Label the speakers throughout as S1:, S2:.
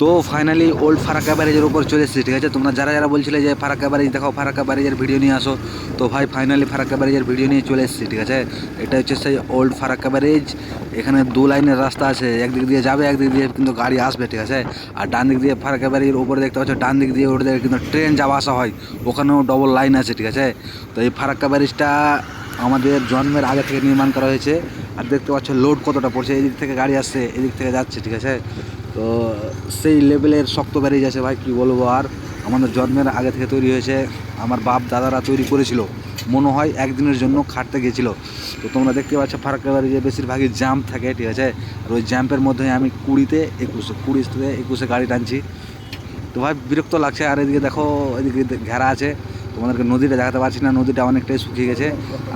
S1: তো finally old Farakka ব্যারেজের উপর চলে এসেছি, ঠিক আছে। তোমরা যারা যারা বলছিলে যে ফারাক্কা ব্যারেজ দেখাও, ফারাক্কা ব্যারেজের ভিডিও নিয়ে আসো, তো ভাই ফাইনালি ফারাক্কা ব্যারেজের ভিডিও নিয়ে চলে এসেছি, ঠিক আছে। এটা হচ্ছে সেই ওল্ড ফারাক্কা ব্যারেজ। এখানে দু লাইনের রাস্তা আছে, একদিক দিয়ে যাবে, একদিক দিয়ে কিন্তু গাড়ি আসবে, ঠিক আছে। আর ডান দিক দিয়ে ফারাক্কা ব্যারেজের উপরে দেখতে পাচ্ছ, ডান দিক দিয়ে ওটা কিন্তু ট্রেন যাওয়া আসা হয়, ওখানেও ডবল লাইন আছে, ঠিক আছে। তো এই ফারাক্কা ব্যারেজটা আমাদের জন্মের আগে থেকে নির্মাণ করা হয়েছে। আর দেখতে পাচ্ছ লোড কতটা পড়ছে, এদিক থেকে গাড়ি আসছে, এদিক থেকে যাচ্ছে, ঠিক আছে। তো সেই লেভেলের শক্ত ব্যারেজ আছে ভাই, কী বলবো। আর আমাদের জন্মের আগে থেকে তৈরি হয়েছে, আমার বাপ দাদারা তৈরি করেছিল, মনে হয় একদিনের জন্য খাটতে গেছিলো। তো তোমরা দেখতে পাচ্ছ ফারাক্কা ব্যারেজে বেশিরভাগই জাম্প থাকে, ঠিক আছে। আর ওই জাম্পের মধ্যে আমি 20 থেকে 21 গাড়ি টানছি। তো ভাই বিরক্ত লাগছে। আর এদিকে দেখো, এদিকে ঘেরা আছে, তোমাদেরকে নদীটা দেখাতে পারছি না, নদীটা অনেকটাই শুকিয়ে গেছে।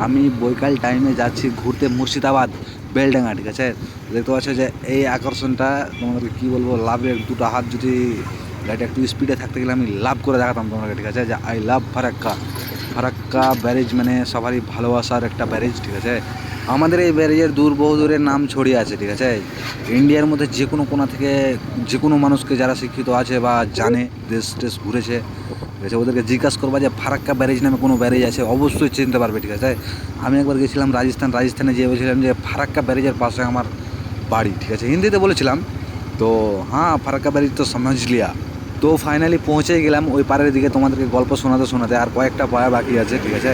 S1: আমি বৈকাল টাইমে যাচ্ছি ঘুরতে মুর্শিদাবাদ বেলডাঙ্গা, ঠিক আছে। দেখতে পাচ্ছ যে এই আকর্ষণটা তোমাদেরকে কী বলবো, লাভের দুটো হাত যদি গাড়িটা একটু স্পিডে থাকতে গেলে আমি লাভ করে দেখাতাম তোমাকে, ঠিক আছে। যে I love Farakka. Farakka barrage মানে সবারই ভালোবাসার একটা ব্যারেজ, ঠিক আছে। আমাদের এই ব্যারেজের বহুদূরের নাম ছড়িয়ে আছে, ঠিক আছে। ইন্ডিয়ার মধ্যে যে কোনো কোণা থেকে যে কোনো মানুষকে যারা শিক্ষিত আছে বা জানে, দেশ টেশ ঘুরেছে, ঠিক আছে, ওদেরকে জিজ্ঞাসা করবা যে ফারাক্কা ব্যারেজ নামে কোনো ব্যারেজ আছে, অবশ্যই চিনতে পারবে, ঠিক আছে। আমি একবার গেছিলাম রাজস্থানে যেয়ে বলছিলাম যে ফারাক্কা ব্যারেজের পাশে আমার বাড়ি, ঠিক আছে, হিন্দিতে বলেছিলাম। তো হ্যাঁ, ফারাক্কা ব্যারেজ তো সমঝ লিয়া। তো ফাইনালি পৌঁছে গেলাম ওই পাড়ের দিকে, তোমাদেরকে গল্প শোনাতে আর কয়েকটা পাড়া বাকি আছে, ঠিক আছে।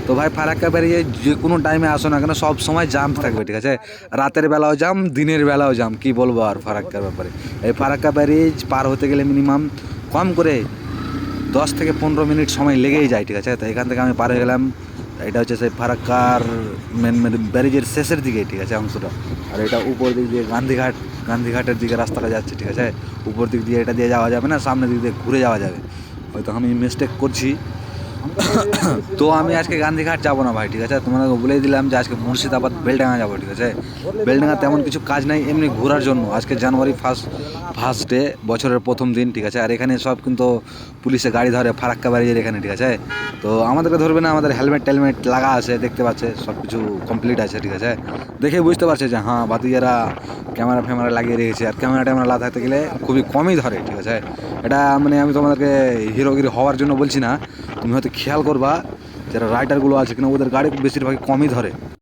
S1: তো ভাই ফারাক্কা ব্যারেজে যে কোনো টাইমে আসো না কেন, সব সময় জাম থাকবে, ঠিক আছে। রাতের বেলাও জাম, দিনের বেলাও জাম, কী বলবো আর ফারাক্কার ব্যাপারে। এই ফারাক্কা ব্যারেজ পার হতে গেলে মিনিমাম কম করে 10 থেকে 15 মিনিট সময় লেগেই যায়, ঠিক আছে। তো এখান থেকে আমি পার হয়ে গেলাম। এটা হচ্ছে সেই ফারাক্কার মেন ব্যারেজের শেষের দিকে, ঠিক আছে, অংশটা। আর এটা উপর দিক দিয়ে গান্ধীঘাটের দিকে রাস্তাটা যাচ্ছে, ঠিক আছে। উপর দিক দিয়ে এটা দিয়ে যাওয়া যাবে না, সামনের দিক দিয়ে ঘুরে যাওয়া যাবে। হয়তো আমি মিস্টেক করছি। তো আমি আজকে গান্ধীঘাট যাবো না ভাই, ঠিক আছে। তোমাকে বলেই দিলাম যে আজকে মুর্শিদাবাদ বেলডাঙ্গা যাবো, ঠিক আছে। বেলডাঙ্গা তেমন কিছু কাজ নাই, এমনি ঘোরার জন্য। আজকে জানুয়ারি ফার্স্ট ডে, বছরের প্রথম দিন, ঠিক আছে। আর এখানে সব কিন্তু পুলিশে গাড়ি ধরে ফারাক্কা ব্যারেজের এখানে, ঠিক আছে। তো আমাদেরকে ধরবে না, আমাদের হেলমেট টেলমেট লাগা আছে, দেখতে পাচ্ছে, সব কিছু কমপ্লিট আছে, ঠিক আছে। দেখে বুঝতে পারছে যে হ্যাঁ ভাতিজারা ক্যামেরা ফ্যামেরা লাগিয়ে রেখেছে। আর ক্যামেরা ট্যামেরা লাগাতে গেলে খুবই কমই ধরে, ঠিক আছে। এটা মানে আমি তোমাদেরকে হিরোগিরি হওয়ার জন্য বলছি না, তুমি হয়তো খেয়াল করবা যারা রাইডারগুলো আছে কিনা, ওদের গাড়ি বেশিরভাগই কমই ধরে।